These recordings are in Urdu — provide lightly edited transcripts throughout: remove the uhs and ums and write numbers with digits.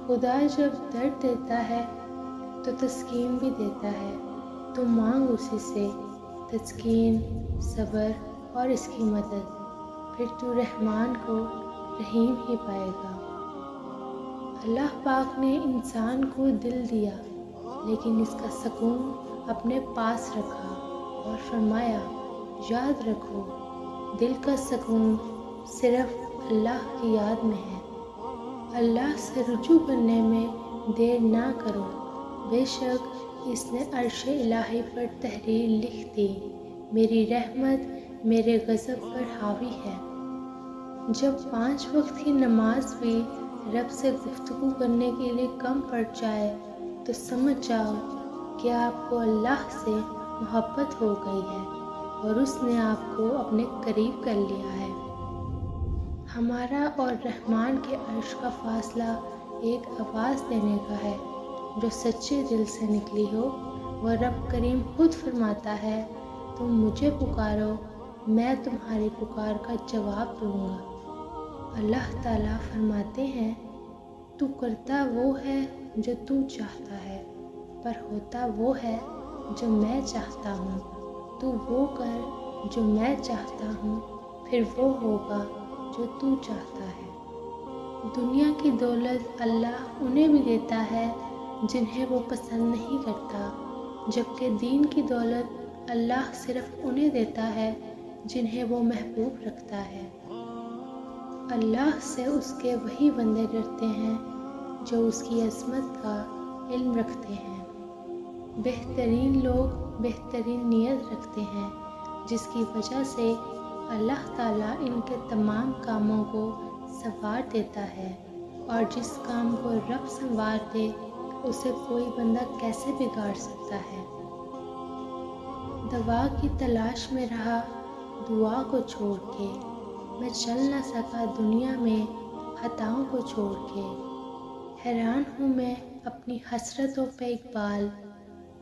خدا جب درد دیتا ہے تو تسکین بھی دیتا ہے، تو مانگ اسی سے تسکین، صبر اور اس کی مدد، پھر تو رحمان کو رحیم ہی پائے گا۔ اللہ پاک نے انسان کو دل دیا، لیکن اس کا سکون اپنے پاس رکھا اور فرمایا یاد رکھو دل کا سکون صرف اللہ کی یاد میں ہے۔ اللہ سے رجوع کرنے میں دیر نہ کرو، بے شک اس نے عرش الہی پر تحریر لکھ دی، میری رحمت میرے غضب پر حاوی ہے۔ جب 5 وقت کی نماز بھی رب سے گفتگو کرنے کے لیے کم پڑ جائے تو سمجھ جاؤ کہ آپ کو اللہ سے محبت ہو گئی ہے اور اس نے آپ کو اپنے قریب کر لیا ہے۔ ہمارا اور رحمان کے عرش کا فاصلہ ایک آواز دینے کا ہے جو سچے دل سے نکلی ہو، وہ رب کریم خود فرماتا ہے تم مجھے پکارو، میں تمہاری پکار کا جواب دوں گا۔ اللہ تعالیٰ فرماتے ہیں تو کرتا وہ ہے جو تو چاہتا ہے، پر ہوتا وہ ہے جو میں چاہتا ہوں، تو وہ کر جو میں چاہتا ہوں، پھر وہ ہوگا جو تو چاہتا ہے۔ دنیا کی دولت اللہ انہیں بھی دیتا ہے جنہیں وہ پسند نہیں کرتا، جبکہ دین کی دولت اللہ صرف انہیں دیتا ہے جنہیں وہ محبوب رکھتا ہے۔ اللہ سے اس کے وہی بندے ڈرتے ہیں جو اس کی عظمت کا علم رکھتے ہیں۔ بہترین لوگ بہترین نیت رکھتے ہیں، جس کی وجہ سے اللہ تعالیٰ ان کے تمام کاموں کو سنوار دیتا ہے، اور جس کام کو رب سنوار دے اسے کوئی بندہ کیسے بگاڑ سکتا ہے۔ دوا کی تلاش میں رہا دعا کو چھوڑ کے، میں چل نہ سکا دنیا میں خطاؤں کو چھوڑ کے۔ حیران ہوں میں اپنی حسرتوں پہ اقبال،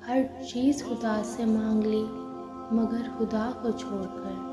ہر چیز خدا سے مانگ لی مگر خدا کو چھوڑ کر۔